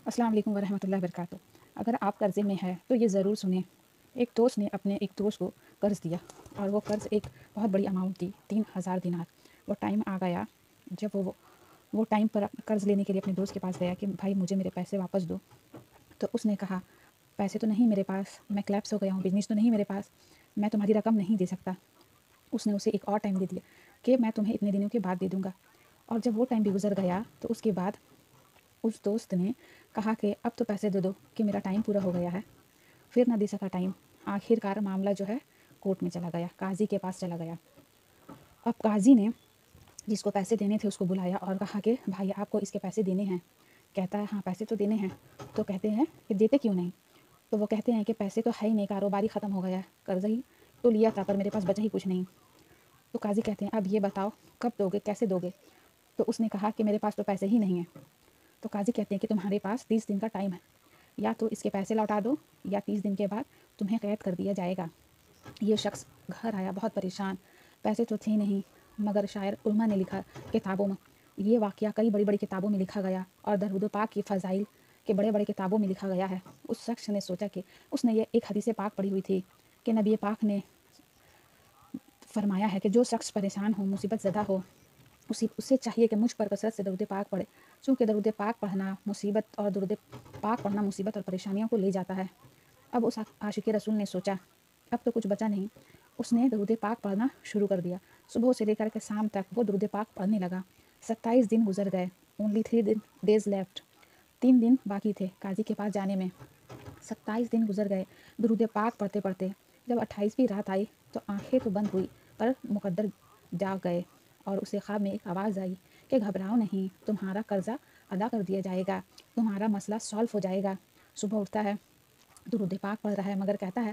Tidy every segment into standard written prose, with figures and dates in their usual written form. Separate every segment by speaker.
Speaker 1: السلام علیکم ورحمۃ اللہ وبرکاتہ۔ اگر آپ قرضے میں ہے تو یہ ضرور سنیں۔ ایک دوست نے اپنے ایک دوست کو قرض دیا اور وہ قرض ایک بہت بڑی اماؤنٹ تھی، 3000 دینار۔ وہ ٹائم آ گیا جب وہ ٹائم پر قرض لینے کے لیے اپنے دوست کے پاس گیا کہ بھائی مجھے میرے پیسے واپس دو۔ تو اس نے کہا پیسے تو نہیں میرے پاس، میں کلیپس ہو گیا ہوں، بزنس تو نہیں میرے پاس، میں تمہاری رقم نہیں دے سکتا۔ اس نے اسے ایک اور ٹائم دے دیا کہ میں تمہیں اتنے دنوں کے بعد دے دوں گا۔ اور جب وہ ٹائم بھی گزر گیا تو اس کے بعد اس دوست نے کہا کہ اب تو پیسے دے دو کہ میرا ٹائم پورا ہو گیا ہے۔ پھر نہ دے سکا ٹائم۔ آخر کار معاملہ جو ہے کورٹ میں چلا گیا، قاضی کے پاس چلا گیا۔ اب قاضی نے جس کو پیسے دینے تھے اس کو بلایا اور کہا کہ بھائی آپ کو اس کے پیسے دینے ہیں۔ کہتا ہے ہاں پیسے تو دینے ہیں۔ تو کہتے ہیں کہ دیتے کیوں نہیں؟ تو وہ کہتے ہیں کہ پیسے تو ہے ہی نہیں، کاروبار ہی ختم ہو گیا ہے، قرضہ ہی تو لیا تھا پر میرے پاس بچا ہی کچھ نہیں۔ تو قاضی کہتے ہیں اب یہ بتاؤ کب دو گے، کیسے دو گے؟ تو اس نے کہا کہ میرے پاس تو پیسے ہی نہیں ہیں۔ تو قاضی کہتے ہیں کہ تمہارے پاس 30 دن کا ٹائم ہے، یا تو اس کے پیسے لوٹا دو یا 30 دن کے بعد تمہیں قید کر دیا جائے گا۔ یہ شخص گھر آیا بہت پریشان، پیسے تو تھے نہیں، مگر شاعر علماء نے لکھا کتابوں میں، یہ واقعہ کئی بڑی بڑی کتابوں میں لکھا گیا اور درود پاک کی فضائل کے بڑے بڑے کتابوں میں لکھا گیا ہے۔ اس شخص نے سوچا کہ اس نے یہ ایک حدیث پاک پڑھی ہوئی تھی کہ نبی پاک نے فرمایا ہے کہ جو شخص پریشان ہو، مصیبت زدہ ہو، اسے چاہیے کہ مجھ پر کثرت سے درود پاک پڑھے، چونکہ درود پاک پڑھنا مصیبت اور درود پاک پڑھنا مصیبت اور پریشانیوں کو لے جاتا ہے۔ اب اس عاشق رسول نے سوچا اب تو کچھ بچا نہیں، اس نے درود پاک پڑھنا شروع کر دیا۔ صبح سے لے کر کے شام تک وہ درود پاک پڑھنے لگا۔ 27 دن گزر گئے، اونلی 3 days لیفٹ، 3 دن باقی تھے قاضی کے پاس جانے میں۔ 27 دن گزر گئے درود پاک پڑھتے پڑھتے۔ جب 28ویں رات آئی تو آنکھیں تو بند ہوئی پر مقدر جاگ گئے اور اسے خواب میں ایک آواز آئی کہ گھبراؤ نہیں، تمہارا قرضہ ادا کر دیا جائے گا، تمہارا مسئلہ سالو ہو جائے گا۔ صبح اٹھتا ہے، درود پاک پڑھ رہا ہے مگر کہتا ہے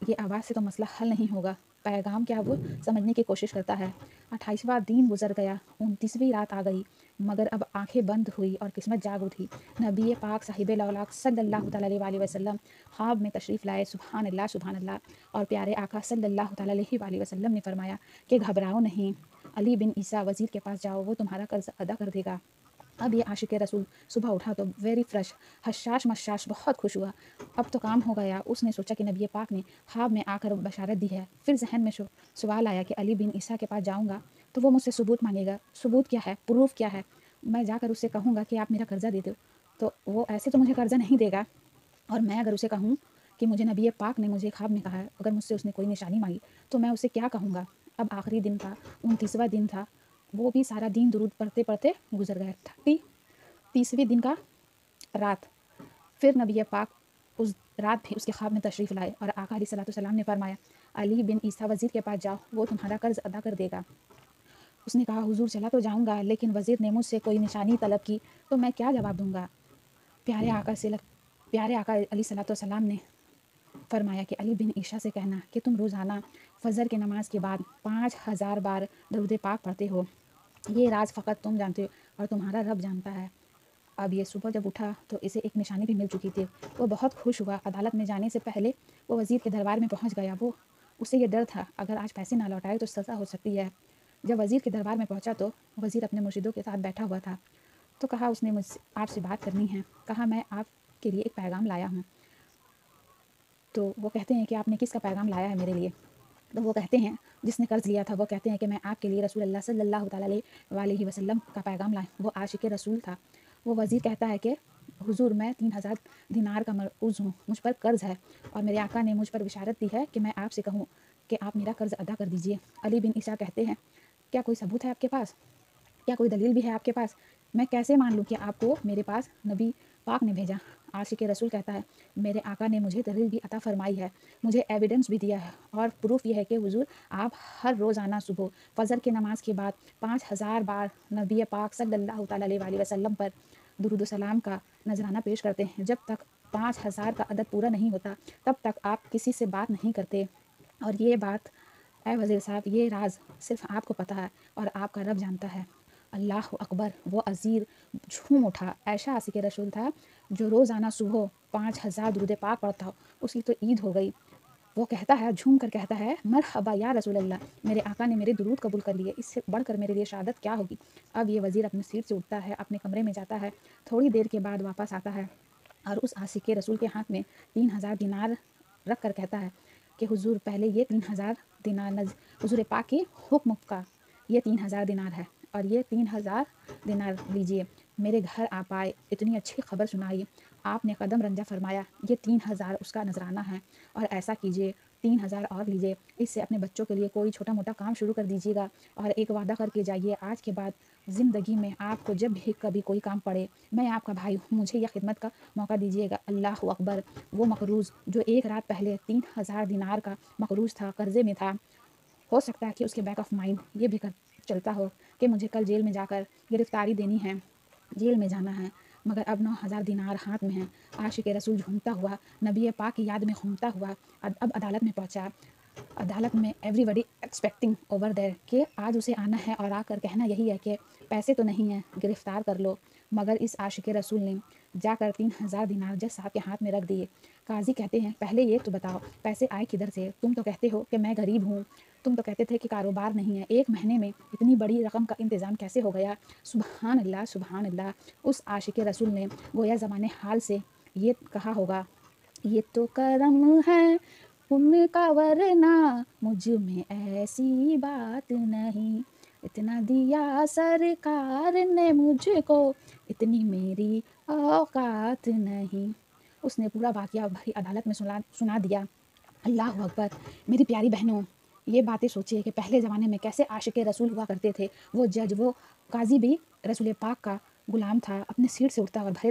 Speaker 1: یہ آواز سے تو مسئلہ حل نہیں ہوگا، پیغام کیا وہ سمجھنے کی کوشش کرتا ہے۔ 28واں دن گزر گیا، 29ویں رات آ گئی مگر اب آنکھیں بند ہوئی اور قسمت جاگ اٹھی۔ نبی پاک صاحب الاولاق صلی اللہ تعالیٰ علیہ وسلم خواب میں تشریف لائے، سبحان اللہ، اور پیارے آقا صلی اللہ تعالیٰ علیہ وسلم نے فرمایا کہ گھبراؤ نہیں، علی بن عیسیٰ وزیر کے پاس جاؤ، وہ تمہارا قرض ادا کر دے گا۔ اب یہ عاشق رسول صبح اٹھا تو ویری فریش، حشاش مشاش، بہت خوش ہوا، اب تو کام ہو گیا۔ اس نے سوچا کہ نبی پاک نے خواب میں آ کر بشارت دی ہے۔ پھر ذہن میں سوال آیا کہ علی بن عیسیٰ کے پاس جاؤں گا تو وہ مجھ سے ثبوت مانگے گا، ثبوت کیا ہے، پروف کیا ہے؟ میں جا کر اس سے کہوں گا کہ آپ میرا قرضہ دے دو تو وہ ایسے تو مجھے قرضہ نہیں دے گا، اور میں اگر اسے کہوں کہ مجھے نبی پاک نے مجھے خواب میں کہا ہے، اگر مجھ سے اس نے کوئی نشانی مانگی تو میں اسے کیا کہوں گا؟ اب آخری دن تھا، 29واں دن تھا، وہ بھی سارا دن درود پڑھتے پڑھتے گزر گیا۔ 30ویں دن کا رات، پھر نبی پاک اس رات بھی اس کے خواب میں تشریف لائے اور آقا علیہ الصلوۃ والسلام نے فرمایا علی بن عیسیٰ وزیر کے پاس جاؤ، وہ تمہارا قرض ادا کر دے گا۔ اس نے کہا حضور چلا تو جاؤں گا لیکن وزیر نے مجھ سے کوئی نشانی طلب کی تو میں کیا جواب دوں گا؟ پیارے آقا علیہ الصلوۃ والسلام نے فرمایا کہ علی بن عیسیٰ سے کہنا کہ تم روزانہ فجر کی نماز کے بعد 5000 بار درود پاک پڑھتے ہو، یہ راز فقط تم جانتے ہو اور تمہارا رب جانتا ہے۔ اب یہ صبح جب اٹھا تو اسے ایک نشانی بھی مل چکی تھی، وہ بہت خوش ہوا۔ عدالت میں جانے سے پہلے وہ وزیر کے دربار میں پہنچ گیا۔ اسے یہ ڈر تھا اگر آج پیسے نہ لوٹائے تو سزا ہو سکتی ہے۔ جب وزیر کے دربار میں پہنچا تو وزیر اپنے مرشدوں کے ساتھ بیٹھا ہوا تھا، تو کہا اس نے مجھ سے آپ سے بات کرنی ہے۔ کہا میں آپ کے لیے ایک پیغام لایا ہوں۔ تو وہ کہتے ہیں کہ آپ نے کس کا پیغام لایا ہے میرے لیے؟ تو وہ کہتے ہیں جس نے قرض لیا تھا وہ کہتے ہیں کہ میں آپ کے لیے رسول اللہ صلی اللہ تعالیٰ علیہ وسلم کا پیغام لایا۔ وہ عاشق رسول تھا۔ وہ وزیر کہتا ہے کہ حضور میں 3000 دینار کا مرعوز ہوں، مجھ پر قرض ہے اور میرے آقا نے مجھ پر بشارت دی ہے کہ میں آپ سے کہوں کہ آپ میرا قرض ادا کر دیجئے۔ علی بن عیسیٰ کہتے ہیں کیا کوئی ثبوت ہے آپ کے پاس؟ کیا کوئی دلیل بھی ہے آپ کے پاس؟ میں کیسے مان لوں کہ آپ کو میرے پاس نبی پاک نے بھیجا؟ عاشق رسول کہتا ہے میرے آقا نے مجھے دلیل بھی عطا فرمائی ہے، مجھے ایویڈنس بھی دیا ہے، اور پروف یہ ہے کہ حضور آپ ہر روزانہ صبح فجر کی نماز کے بعد 5000 بار نبی پاک صلی اللہ تعالیٰ علیہ وسلم پر درود و سلام کا نذرانہ پیش کرتے ہیں۔ جب تک 5000 کا عدد پورا نہیں ہوتا تب تک آپ کسی سے بات نہیں کرتے، اور یہ بات اے وزیر صاحب یہ راز صرف آپ کو پتہ ہے اور آپ کا رب جانتا ہے۔ اللہ اکبر! وہ عزیر جھوم اٹھا۔ ایسا عاشق رسول تھا جو روزانہ صبح 5000 درود پاک پڑھتا ہو، اس کی تو عید ہو گئی۔ وہ کہتا ہے، جھوم کر کہتا ہے، مرحبا یا رسول اللہ، میرے آقا نے میرے درود قبول کر لیے، اس سے بڑھ کر میرے لیے شہادت کیا ہوگی۔ اب یہ وزیر اپنی سیٹ سے اٹھتا ہے، اپنے کمرے میں جاتا ہے، تھوڑی دیر کے بعد واپس آتا ہے اور اس عاشق رسول کے ہاتھ میں 3000 دینار رکھ کر کہتا ہے کہ حضور پہلے یہ 3000 دینار حضور پاک کے حکم کا یہ 3000 دینار ہے، اور یہ 3000 دینار لیجئے، میرے گھر آپ آئے، اتنی اچھی خبر سنائی، آپ نے قدم رنجہ فرمایا، یہ 3000 اس کا نذرانہ ہے، اور ایسا کیجئے 3000 اور لیجئے، اس سے اپنے بچوں کے لیے کوئی چھوٹا موٹا کام شروع کر دیجیے گا، اور ایک وعدہ کر کے جائیے، آج کے بعد زندگی میں آپ کو جب بھی کبھی کوئی کام پڑے، میں آپ کا بھائی ہوں، مجھے یہ خدمت کا موقع دیجیے گا۔ اللہ اکبر! وہ مقروض جو ایک رات پہلے 3000 دینار کا مقروض تھا، قرضے میں تھا، ہو سکتا ہے کہ اس کے بیک آف مائنڈ یہ بھی چلتا ہو کہ مجھے کل جیل میں جا کر گرفتاری دینی ہے، جیل میں جانا ہے، مگر اب 9000 دینار ہاتھ میں ہیں۔ عاشق رسول جھومتا ہوا، نبی پاک کی یاد میں گھومتا ہوا اب عدالت میں پہنچا۔ عدالت میں everybody expecting over there کہ آج اسے آنا ہے اور آ کر کہنا یہی ہے کہ پیسے تو نہیں ہیں، گرفتار کر لو، مگر اس عاشق رسول نے جا کر 3000 دینار جج صاحب کے ہاتھ میں رکھ دیے۔ قاضی کہتے ہیں، پہلے یہ تو بتاؤ پیسے آئے کدھر سے؟ تم تو کہتے ہو کہ میں غریب ہوں، تم تو کہتے تھے کہ کاروبار نہیں ہے، ایک مہینے میں اتنی بڑی رقم کا انتظام کیسے ہو گیا؟ سبحان اللہ، سبحان اللہ! اس عاشق رسول نے گویا زمانے حال سے یہ کہا ہوگا، یہ تو کرم ہے ان کا ورنہ مجھ میں ایسی بات نہیں، اتنا دیا سرکار نے مجھ کو، اتنی میری اوقات نہیں۔ اس نے پورا واقعہ بھری عدالت میں سنا دیا۔ اللہ اکبر! میری پیاری بہنوں، یہ باتیں سوچیے کہ پہلے زمانے میں کیسے عاشق رسول ہوا کرتے تھے۔ وہ جج، وہ قاضی بھی رسول پاک کا غلام تھا، اپنے سیٹ سے اٹھتا اور بھری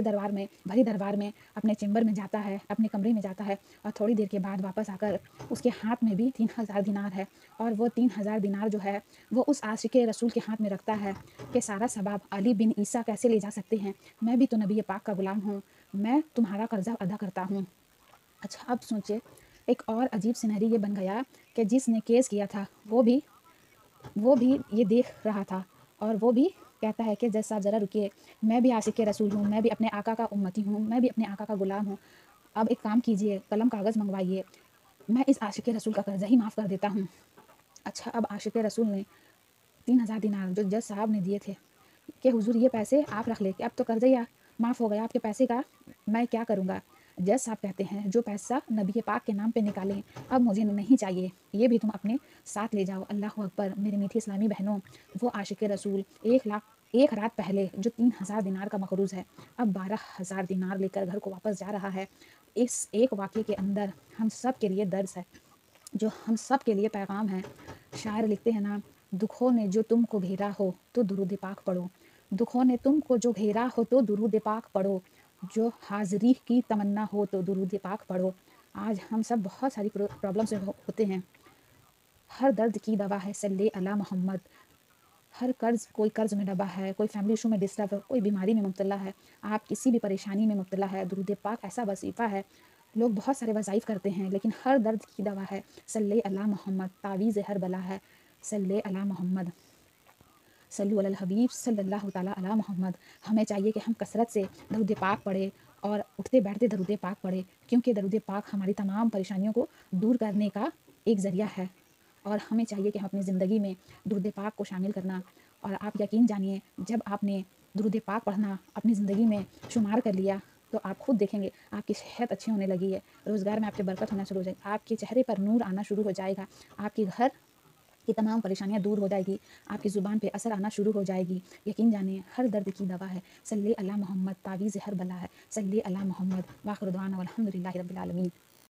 Speaker 1: دربار میں اپنے چیمبر میں جاتا ہے، اپنے کمرے میں جاتا ہے، اور تھوڑی دیر کے بعد واپس آ کر اس کے ہاتھ میں بھی 3000 دینار ہے، اور وہ 3000 دینار جو ہے وہ اس عاشق رسول کے ہاتھ میں رکھتا ہے کہ سارا ثواب علی بن عیسیٰ کیسے لے جا سکتے ہیں، میں بھی تو نبی پاک کا غلام ہوں، میں تمہارا قرضہ ادا کرتا ہوں۔ اچھا اب سوچے، ایک اور عجیب سینری یہ بن گیا کہ جس نے کیس کیا تھا وہ بھی یہ دیکھ رہا تھا، اور وہ بھی کہتا ہے کہ جج صاحب ذرا رکیے، میں بھی عاشق رسول ہوں، میں بھی اپنے آقا کا امتی ہوں، میں بھی اپنے آقا کا غلام ہوں، اب ایک کام کیجئے، قلم کاغذ منگوائیے، میں اس عاشق رسول کا قرضہ ہی معاف کر دیتا ہوں۔ اچھا اب عاشق رسول نے 3000 دینار جو جج صاحب نے دیے تھے کہ حضور یہ پیسے آپ رکھ لے، کہ اب تو قرضہ یا معاف ہو گیا آپ کے پیسے کا، میں کیا کروں گا؟ جج صاحب کہتے ہیں، جو پیسہ نبی پاک کے نام پہ نکالیں اب مجھے نہیں چاہیے، یہ بھی تم اپنے ساتھ لے جاؤ۔ اللہ اکبر! میرے میٹھی اسلامی بہنوں، وہ عاشق رسول ایک رات پہلے جو 3000 دینار کا مقروض ہے، اب 12000 دینار لے کر گھر کو واپس جا رہا ہے۔ اس ایک واقعے کے اندر ہم سب کے لیے درس ہے، جو ہم سب کے لیے پیغام ہے۔ شاعر لکھتے ہیں نا، دکھوں نے جو تم کو گھیرا ہو تو درود پاک پڑھو، دکھوں نے تم کو جو گھیرا ہو تو درود پاک پڑھو، جو حاضری کی تمنا ہو تو درود پاک پڑھو۔ آج ہم سب بہت ساری پرابلم سے ہوتے ہیں، ہر درد کی دوا ہے صلی علی محمد، ہر کوئی قرض میں ڈبا ہے، کوئی فیملی ایشو میں ڈسٹرب ہے، کوئی بیماری میں مبتلا ہے، آپ کسی بھی پریشانی میں مبتلا ہے، درود پاک ایسا وظیفہ ہے۔ لوگ بہت سارے وظائف کرتے ہیں لیکن ہر درد کی دوا ہے صلی علی محمد، تعویذ ہر بلا ہے صلی علی محمد، صلو علی الحبیب صلی اللہ تعالیٰ علی محمد۔ ہمیں چاہیے کہ ہم کثرت سے درود پاک پڑھیں اور اٹھتے بیٹھتے درود پاک پڑھیں، کیونکہ درود پاک ہماری تمام پریشانیوں کو دور کرنے کا ایک ذریعہ ہے، اور ہمیں چاہیے کہ ہم اپنی زندگی میں درود پاک کو شامل کرنا۔ اور آپ یقین جانیے، جب آپ نے درود پاک پڑھنا اپنی زندگی میں شمار کر لیا تو آپ خود دیکھیں گے آپ کی صحت اچھی ہونے لگی ہے، روزگار میں آپ کے برکت ہونا شروع ہو جائے گا، آپ کے چہرے پر نور آنا شروع ہو جائے گا، آپ کے گھر کی تمام پریشانیاں دور ہو جائے گی، آپ کی زبان پہ اثر آنا شروع ہو جائے گی۔ یقین جانیے، ہر درد کی دوا ہے صلی علی محمد، تعویذ ہر بلا ہے صلی علی محمد۔ وآخر دعوانا والحمد للہ رب العالمین۔